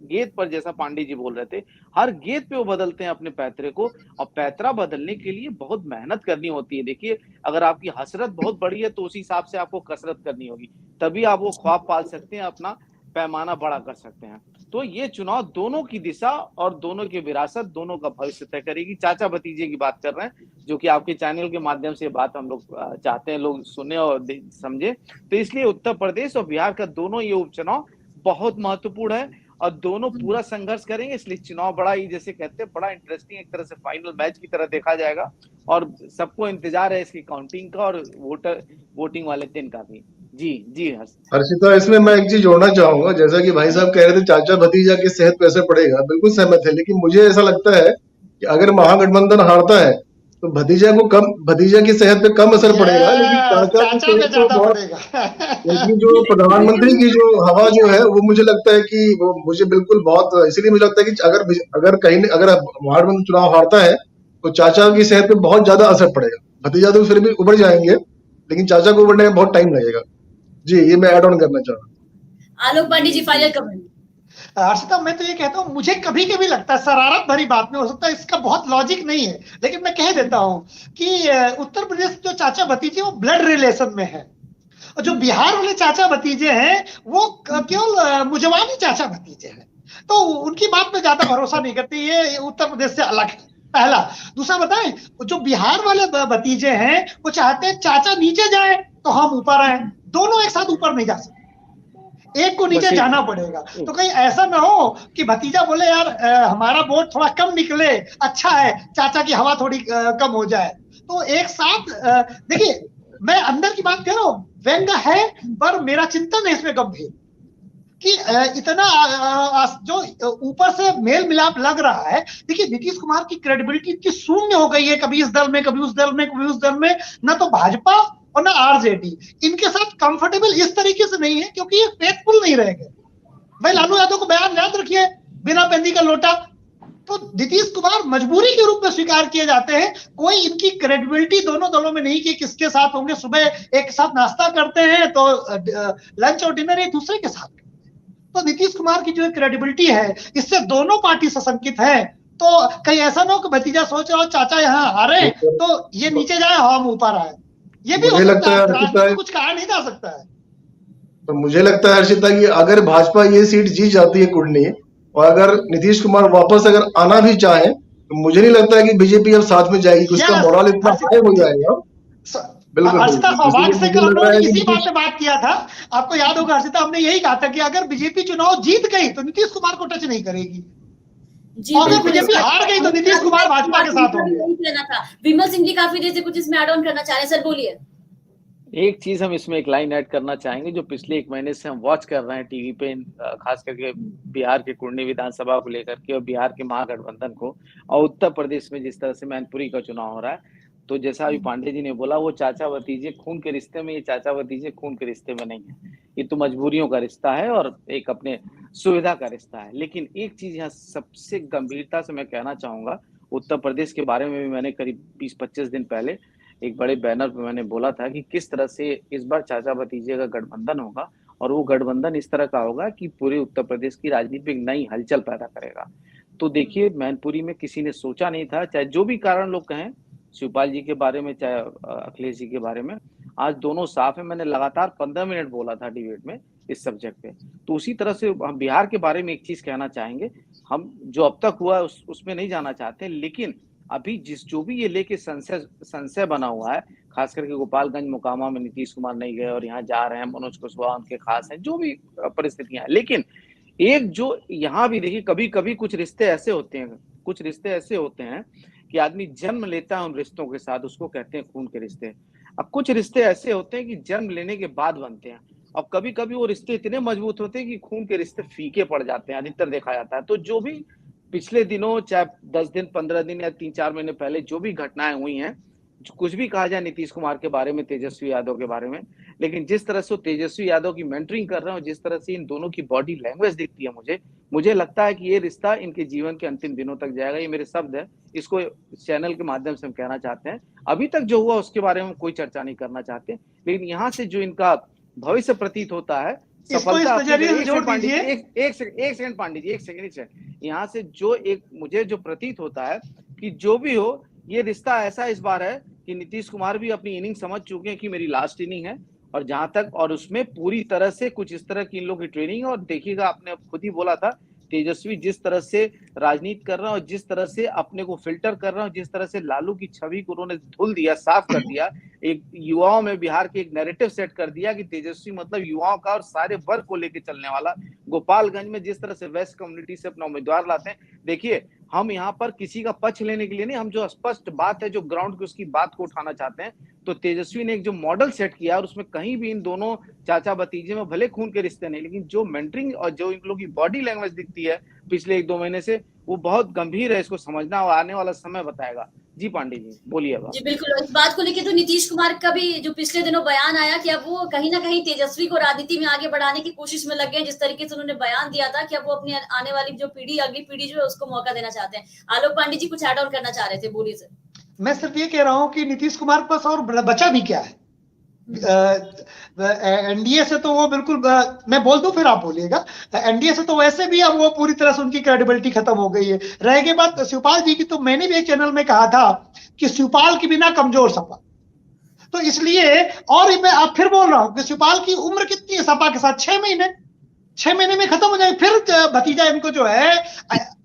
गेंद पर, जैसा पांडे जी बोल रहे थे, हर गेंद पे वो बदलते हैं अपने पैतरे को, और पैतरा बदलने के लिए बहुत मेहनत करनी होती है। देखिए, अगर आपकी हसरत बहुत बड़ी है, तो उसी हिसाब से आपको कसरत करनी होगी, तभी आप वो ख्वाब पाल सकते हैं, अपना पैमाना बड़ा कर सकते हैं। तो ये चुनाव दोनों की दिशा और दोनों की विरासत, दोनों का भविष्य तय करेगी। चाचा भतीजे की बात कर रहे हैं, जो कि आपके चैनल के माध्यम से बात हम लोग चाहते हैं लोग सुने और समझे। तो इसलिए उत्तर प्रदेश और बिहार का दोनों ये उपचुनाव बहुत महत्वपूर्ण है, और दोनों पूरा संघर्ष करेंगे। इसलिए चुनाव बड़ा ही, जैसे कहते हैं, बड़ा इंटरेस्टिंग, एक तरह से फाइनल मैच की तरह देखा जाएगा, और सबको इंतजार है इसकी काउंटिंग का और वोटिंग वाले दिन का भी। जी हर्षिता, इसमें मैं एक चीज जोड़ना चाहूंगा। जैसा कि भाई साहब कह रहे थे चाचा भतीजा की सेहत पे असर पड़ेगा, बिल्कुल सहमत है। लेकिन मुझे ऐसा लगता है कि अगर महागठबंधन हारता है, तो भतीजा की सेहत पे कम असर पड़ेगा, लेकिन चाचा की सेहत पे बहुत क्योंकि जो प्रधानमंत्री की जो हवा जो है, वो मुझे लगता है कि वो मुझे बिल्कुल बहुत, इसीलिए मुझे लगता है कि अगर महागठबंधन चुनाव हारता है, तो चाचा की सेहत पे बहुत ज्यादा असर पड़ेगा। भतीजा तो फिर भी उभर जाएंगे, लेकिन चाचा को उभरने में बहुत टाइम लगेगा। जी, ये मैं ऐड ऑन करना चाह रहा हूँ। आलोक पांडे जी, फाइनल कमेंट। हर्षिता, मैं तो ये कहता हूँ, मुझे कभी कभी लगता है, शरारत भरी बात में हो सकता है, इसका बहुत लॉजिक नहीं है, लेकिन मैं कह देता हूँ कि उत्तर प्रदेश जो चाचा भतीजे वो ब्लड रिलेशन में है, और जो बिहार वाले चाचा भतीजे हैं वो केवल मुजवानी चाचा भतीजे हैं, तो उनकी बात में ज्यादा भरोसा नहीं करते। ये उत्तर प्रदेश से अलग है, पहला। दूसरा बताएं, जो बिहार वाले भतीजे हैं वो चाहते हैं चाचा नीचे जाए तो हम ऊपर आए, दोनों एक साथ ऊपर नहीं जा सकते, एक को नीचे जाना पड़ेगा। तो कहीं ऐसा ना हो कि भतीजा बोले यार हमारा वोट थोड़ा कम निकले, अच्छा है चाचा की हवा थोड़ी कम हो जाए। तो एक साथ देखिए, मैं अंदर की बात कह रहा हूँ, व्यंग्य है, पर मेरा चिंतन है इसमें गंभीर। कि इतना जो ऊपर से मेल मिलाप लग रहा है। देखिए नीतीश कुमार की क्रेडिबिलिटी इतनी शून्य हो गई है, कभी इस दल में, कभी उस दल में, कभी उस दल में, ना तो भाजपा और ना आरजेडी इनके साथ कंफर्टेबल इस तरीके से नहीं है, क्योंकि ये फेथफुल नहीं रहेंगे। भाई लालू यादव को बयान याद रखिए, बिना पेंदी का लोटा। तो नीतीश कुमार मजबूरी के रूप में स्वीकार किए जाते हैं। कोई इनकी क्रेडिबिलिटी दोनों दलों में नहीं कि किसके साथ होंगे। सुबह एक साथ नाश्ता करते हैं तो लंच और डिनर एक दूसरे के साथ। तो नीतीश कुमार की जो क्रेडिबिलिटी है, इससे दोनों पार्टी सशंकित है। तो कहीं ऐसा ना हो कि भतीजा सोच रहा हो चाचा यहाँ हारे तो ये नीचे जाए हम ऊपर आए, ये भी हो सकता है। राजनीति में कुछ कहा नहीं जा सकता है। तो मुझे लगता है हर्षिता कि अगर भाजपा ये सीट जीत जाती है कुर्नी, और अगर नीतीश कुमार वापस अगर आना भी चाहे, तो मुझे नहीं लगता है कि बीजेपी अब साथ में जाएगी। उसका मोरल इतना हाई हो जाएगा। बिल्कुल हर्षिता सौभाग्य से कल हम लोगों ने इसी बात पे बात किया था। आपको याद होगा हर्षिता, हमने यही कहा था कि अगर बीजेपी चुनाव जीत गई तो नीतीश कुमार को टच नहीं करेगी, और अगर बीजेपी हार गई तो नीतीश कुमार भाजपा के साथ होंगे। विमल सिंह जी काफी देर से कुछ इसमें ऐड ऑन करना चाह रहे हैं, सर बोलिए। एक चीज हम इसमें एक लाइन ऐड करना चाहेंगे, जो पिछले 1 महीने से हम वॉच कर रहे हैं टीवी पे, खास करके बिहार के कुर्नी विधानसभा को लेकर के और बिहार के महागठबंधन को, और उत्तर प्रदेश में जिस तरह से मैनपुरी का चुनाव हो रहा है। तो जैसा अभी पांडे जी ने बोला, वो चाचा भतीजे खून के रिश्ते में, ये चाचा भतीजे खून के रिश्ते में नहीं है। ये तो मजबूरियों का रिश्ता है और एक अपने सुविधा का रिश्ता है। लेकिन एक चीज यहाँ सबसे गंभीरता से मैं कहना चाहूंगा, उत्तर प्रदेश के बारे में भी मैंने करीब 20-25 दिन पहले एक बड़े बैनर पे मैंने बोला था कि किस तरह से इस बार चाचा भतीजे का गठबंधन होगा, और वो गठबंधन इस तरह का होगा कि पूरे उत्तर प्रदेश की राजनीति में एक नई हलचल पैदा करेगा। तो देखिए, मैनपुरी में किसी ने सोचा नहीं था, चाहे जो भी कारण लोग कहें, शिवपाल जी के बारे में चाहे अखिलेश जी के बारे में, आज दोनों साफ है। मैंने लगातार 15 मिनट बोला था डिबेट में इस सब्जेक्ट पे। तो उसी तरह से हम बिहार के बारे में एक चीज कहना चाहेंगे, हम जो अब तक हुआ उसमें नहीं जाना चाहते, लेकिन अभी जो भी ये लेके संशय बना हुआ है, खास करके गोपालगंज मोकामा में नीतीश कुमार नहीं गए और यहाँ जा रहे हैं, मनोज कुशवाहा उनके खास हैं, जो भी परिस्थितियां हैं। लेकिन एक जो यहाँ भी देखिए, कभी कभी कुछ रिश्ते ऐसे होते हैं कि आदमी जन्म लेता है उन रिश्तों के साथ, उसको कहते हैं खून के रिश्ते। अब कुछ रिश्ते ऐसे होते हैं कि जन्म लेने के बाद बनते हैं, और कभी कभी वो रिश्ते इतने मजबूत होते हैं कि खून के रिश्ते फीके पड़ जाते हैं, अधिकतर देखा जाता है। तो जो भी पिछले दिनों, चाहे 10 दिन, 15 दिन या 3-4 महीने पहले जो भी घटनाएं हुई हैं, कुछ भी कहा जाए नीतीश कुमार के बारे में, तेजस्वी यादव के बारे में, लेकिन जिस तरह से तेजस्वी यादव की मेंटरिंग कर रहे हैं, जिस तरह से इन दोनों की बॉडी लैंग्वेज दिखती है, मुझे लगता है कि ये रिश्ता इनके जीवन के अंतिम दिनों तक जाएगा। ये मेरे शब्द है, इसको चैनल के माध्यम से हम कहना चाहते हैं। अभी तक जो हुआ उसके बारे में कोई चर्चा नहीं करना चाहते, लेकिन यहाँ से जो इनका भविष्य प्रतीत होता है, सफलता। एक सेकंड पांडे जी, एक सेकंड। यहाँ से जो मुझे जो प्रतीत होता है कि जो भी हो, ये रिश्ता ऐसा इस बार है कि नीतीश कुमार भी अपनी इनिंग समझ चुके हैं कि मेरी लास्ट इनिंग है, और जहां तक, और उसमें पूरी तरह से कुछ इस तरह की इन लोगों की ट्रेनिंग। और देखिएगा, आपने खुद ही बोला था, तेजस्वी जिस तरह से राजनीति कर रहा है और जिस तरह से अपने को फिल्टर कर रहा है, जिस तरह से लालू की छवि को उन्होंने धुल दिया, साफ कर दिया, एक युवाओं में बिहार के एक नैरेटिव सेट कर दिया कि तेजस्वी मतलब युवाओं का और सारे वर्ग को लेकर चलने वाला। गोपालगंज में जिस तरह से वेस्ट कम्युनिटी से अपना उम्मीदवार लाते हैं, देखिए हम यहाँ पर किसी का पक्ष लेने के लिए नहीं, हम जो स्पष्ट बात है, जो ग्राउंड की उसकी बात को उठाना चाहते हैं। तो तेजस्वी ने एक जो मॉडल सेट किया, और उसमें कहीं भी इन दोनों चाचा भतीजे में भले खून के रिश्ते नहीं, लेकिन जो मेंटरिंग और जो इन लोगों की बॉडी लैंग्वेज दिखती है पिछले 1-2 महीने से, वो बहुत गंभीर है। इसको समझना और आने वाला समय बताएगा। जी पांडे जी, बोलिए। जी बिल्कुल, इस बात को लेकर तो नीतीश कुमार का भी जो पिछले दिनों बयान आया कि अब वो कहीं ना कहीं तेजस्वी को राजनीति में आगे बढ़ाने की कोशिश में लगे हैं। जिस तरीके से उन्होंने बयान दिया था कि अब वो अपनी आने वाली जो पीढ़ी, अगली पीढ़ी जो है, उसको मौका देना चाहते हैं। आलोक पांडे जी कुछ ऐड ऑन करना चाह रहे थे, बोलिए सर। मैं सिर्फ ये कह रहा हूँ कि नीतीश कुमार के पास और बचा भी क्या है। एनडीए से तो वो बिल्कुल, मैं बोल दूं फिर आप बोलिएगा, एनडीए से तो वैसे भी अब वो पूरी तरह से उनकी क्रेडिबिलिटी खत्म हो गई है। रह गई बात शिवपाल जी की, तो मैंने भी एक चैनल में कहा था कि शिवपाल की बिना कमजोर सपा, तो इसलिए, और मैं आप फिर बोल रहा हूं कि शिवपाल की उम्र कितनी है सपा के साथ, 6 महीने में खत्म हो जाएगी। फिर भतीजा इनको जो है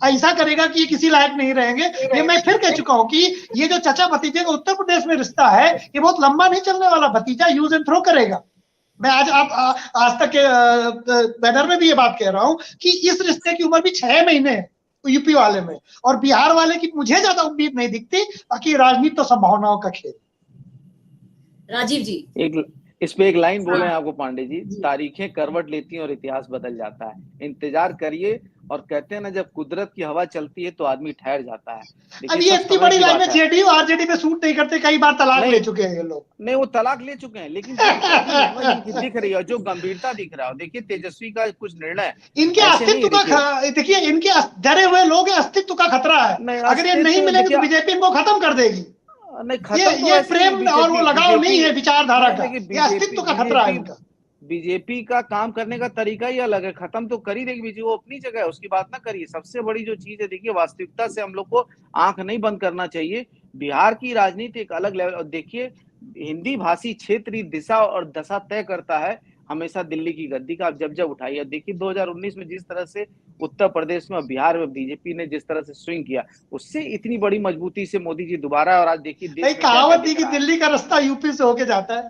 ऐसा करेगा कि ये किसी लायक नहीं रहेंगे। ये मैं फिर कह चुका हूं कि ये जो चाचा भतीजे का उत्तर प्रदेश में रिश्ता है, ये बहुत लंबा नहीं चलने वाला। भतीजा यूज एंड थ्रो करेगा। मैं आज तक के बैनर में भी ये बात कह रहा हूं कि इस रिश्ते की उम्र भी 6 महीने है यूपी वाले में, और बिहार वाले की मुझे ज्यादा उम्मीद नहीं दिखती। बाकी राजनीति तो संभावनाओं का खेल। राजीव जी, इस पे एक लाइन बोले हैं आपको पांडे जी, तारीखें करवट लेती हैं और इतिहास बदल जाता है। इंतजार करिए, और कहते हैं ना, जब कुदरत की हवा चलती है तो आदमी ठहर जाता है। अब ये सब इतनी समय बड़ी की लाइन बात में है। जेडीयू आरजेडी में सूट नहीं करते, कई बार तलाक नहीं। ले चुके हैं ये लोग। नहीं, वो तलाक ले चुके हैं, लेकिन जो हिम्मत इनकी दिख रही है, जो गंभीरता दिख रहा है, देखिए तेजस्वी का कुछ निर्णय इनके ऐसे नहीं अस्तित्व है, देखिए। का देखिए, इनके डरे हुए लोग हैं, अस्तित्व का खतरा है। नहीं, अगर ये नहीं अस्तित्व मिलेंगे तो देखिए, बीजेपी इनको खत्म कर देगी। नहीं ये खत्म तो ये ऐसे नहीं प्रेम और वो लगाव नहीं है विचारधारा नहीं, का, देखिए ये अस्तित्व का खतरा है इनका। बीजेपी का काम करने का तरीका ही अलग है। खत्म तो कर ही देगी बीजेपी, वो अपनी जगह है, उसकी बात ना करिए। सबसे बड़ी जो चीज है, देखिए, वास्तविकता से हम लोग को आंख नहीं बंद करना चाहिए। बिहार की राजनीति एक अलग लेवल, और देखिए, हिंदी भाषी क्षेत्र दिशा और दशा तय करता है हमेशा दिल्ली की गद्दी का। आप जब जब उठाइए, देखिए 2019 में जिस तरह से उत्तर प्रदेश में और बिहार में बीजेपी ने जिस तरह से स्विंग किया, उससे इतनी बड़ी मजबूती से मोदी जी दोबारा, और आज देखिए देश में क्या-क्या कहावत थी दिख कि रहा है। दिल्ली का रास्ता यूपी से होके जाता है।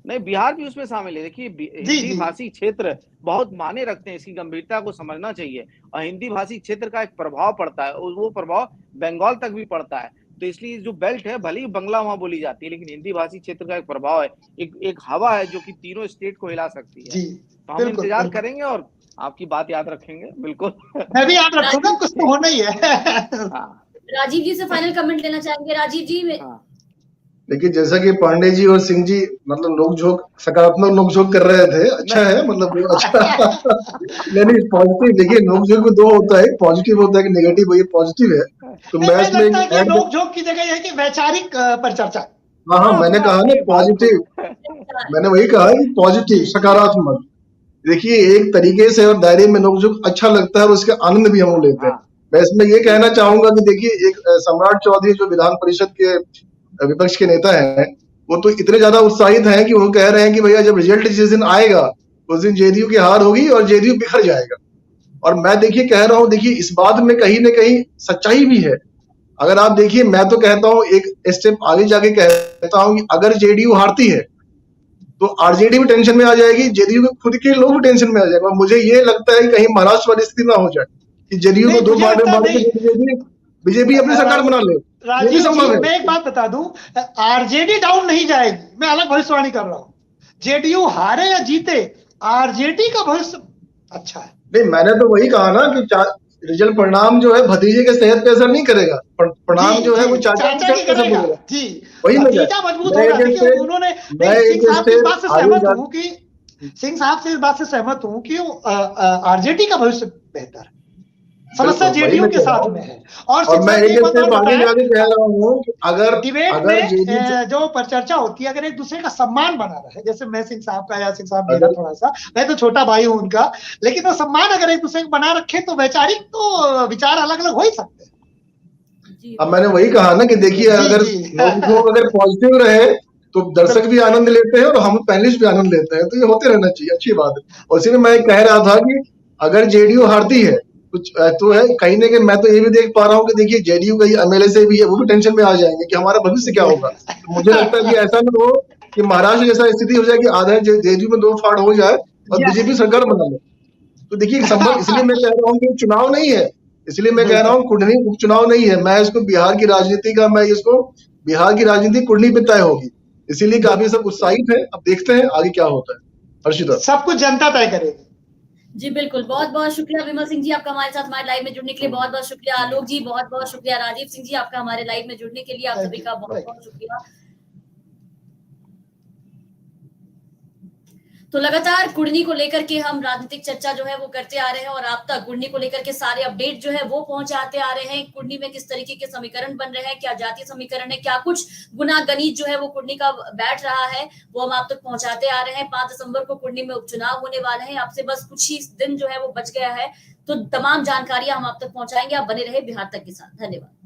नहीं, बिहार भी उसमें शामिल है। देखिए, हिंदी भाषी क्षेत्र बहुत मायने रखते हैं, इसकी गंभीरता को समझना चाहिए। और हिंदी भाषी क्षेत्र का एक प्रभाव पड़ता है, और वो प्रभाव बंगाल तक भी पड़ता है। तो इसलिए जो बेल्ट है, भले ही बंगला वहां बोली जाती है, लेकिन हिंदी भाषी क्षेत्र का एक प्रभाव है, एक हवा है जो कि तीनों स्टेट को हिला सकती है। तो हम इंतजार करेंगे और आपकी बात याद रखेंगे, बिल्कुल। मैं भी याद रखूंगा, कुछ तो होना ही है। हाँ। राजीव जी से फाइनल कमेंट लेना चाहेंगे। राजीव जी में देखिए, जैसा कि पांडे जी और सिंह जी मतलब नोकझोंक, सकारात्मक नोकझोंक कर रहे थे, अच्छा है, मतलब वो अच्छा। नहीं, पॉजिटिव। देखिए, नोकझोंक में दो होता है, पॉजिटिव होता है कि नेगेटिव। ये पॉजिटिव है, तो मैं इसमें नोकझोंक की जगह है कि वैचारिक परिचर्चा। हाँ, मैंने कहा ना पॉजिटिव, मैंने वही कहा कि पॉजिटिव, सकारात्मक। देखिए, एक तरीके से और दायरे में नोकझोंक अच्छा लगता है और उसका आनंद भी हम लेते हैं। मैं इसमें ये कहना चाहूंगा कि देखिए, एक सम्राट चौधरी जो विधान परिषद के विपक्ष के नेता हैं, वो तो इतने ज्यादा उत्साहित हैं कि वो कह रहे हैं कि भैया जब रिजल्ट जिस दिन आएगा उस दिन जेडीयू की हार होगी और जेडीयू बिखर जाएगा। और मैं देखिए कह रहा हूं, देखिए इस बात में कहीं ना कहीं सच्चाई भी है। अगर आप देखिए, मैं तो कहता हूं एक स्टेप आगे जाके कहता हूं कि अगर जेडीयू हारती है तो आरजेडी भी टेंशन में आ जाएगी, जेडीयू के खुद के लोग भी टेंशन में आ जाएंगे। और मुझे ये लगता है कि कहीं महाराष्ट्र वाली स्थिति ना हो जाए कि जेडीयू को दो बार बीजेपी अपनी सरकार बना ले। राजीव जी, मैं एक बात बता दूं, आरजेडी डाउन नहीं जाएगी, मैं अलग भविष्यवाणी कर रहा हूं। जेडीयू हारे या जीते, आरजेडी का भविष्य अच्छा है। नहीं, मैंने तो वही कहा ना कि रिजल्ट परिणाम जो है भतीजे के सेहत पे असर नहीं करेगा, परिणाम जो है वो चाचा की करेगा। जी, वही भतीजा मजबूत होगा। देखिए, उन्होंने सिंह साहब से इस बात से सहमत हूं कि सिंह साहब से इस बात से सहमत हूं कि आरजेडी का भविष्य बेहतर है। समस्या जेडीयू के साथ में है। और मैं एक स्टेप आगे जाके कह रहा हूं कि अगर डिबेट में जो परिचर्चा होती है, अगर एक दूसरे का सम्मान बना रहे, जैसे मैं सिंह साहब का या सिंह साहब मेरा थोड़ा सा, मैं तो छोटा भाई हूं उनका, लेकिन वो सम्मान अगर एक दूसरे को बना रखे तो वैचारिक तो विचार अलग अलग हो ही सकते हैं। अब मैंने वही कहा ना कि देखिए, अगर पॉजिटिव रहे तो दर्शक भी आनंद लेते हैं और हम पैनलिस्ट भी आनंद लेते हैं, तो ये होते रहना चाहिए, अच्छी बात है। और इसीलिए मैं कह रहा था कि अगर जेडीयू हारती है तो है कहीं ना कहीं, मैं तो ये भी देख पा रहा हूँ कि देखिए जेडीयू का एमएलए से भी है, वो भी टेंशन में आ जाएंगे कि हमारा भविष्य क्या होगा। तो मुझे लगता है कि ऐसा ना हो कि महाराष्ट्र जैसा स्थिति हो जाए कि आधा जेडीयू में दो फाड़ हो जाए और बीजेपी सरकार बना ले। तो देखिए संभव, इसलिए मैं कह रहा हूँ कि चुनाव नहीं है, इसलिए मैं कह रहा हूँ कुंडली उपचुनाव नहीं है। मैं इसको बिहार की राजनीति का, मैं इसको बिहार की राजनीति कुंडली पे तय होगी, इसीलिए काफी सब उत्साहित है। अब देखते हैं आगे क्या होता है। हर्षिता, सब कुछ जनता तय करेगी। जी बिल्कुल, बहुत बहुत शुक्रिया विमल सिंह जी, आपका हमारे साथ हमारे लाइव में जुड़ने के लिए बहुत बहुत शुक्रिया। आलोक जी बहुत बहुत शुक्रिया। राजीव सिंह जी, आपका हमारे लाइव में जुड़ने के लिए आप सभी का बहुत बहुत शुक्रिया। तो लगातार कुर्नी को लेकर के हम राजनीतिक चर्चा जो है वो करते आ रहे हैं और आप तक कुर्नी को लेकर के सारे अपडेट जो है वो पहुंचाते आ रहे हैं। कुर्नी में किस तरीके के समीकरण बन रहे हैं, क्या जातीय समीकरण है, क्या कुछ गुना गणित जो है वो कुर्नी का बैठ रहा है, वो हम आप तक पहुंचाते आ रहे हैं। 5 दिसंबर को कुर्नी में उपचुनाव होने वाले हैं, आपसे बस कुछ ही दिन जो है वो बच गया है, तो तमाम जानकारियां हम आप तक पहुंचाएंगे। आप बने रहे बिहार तक के साथ। धन्यवाद।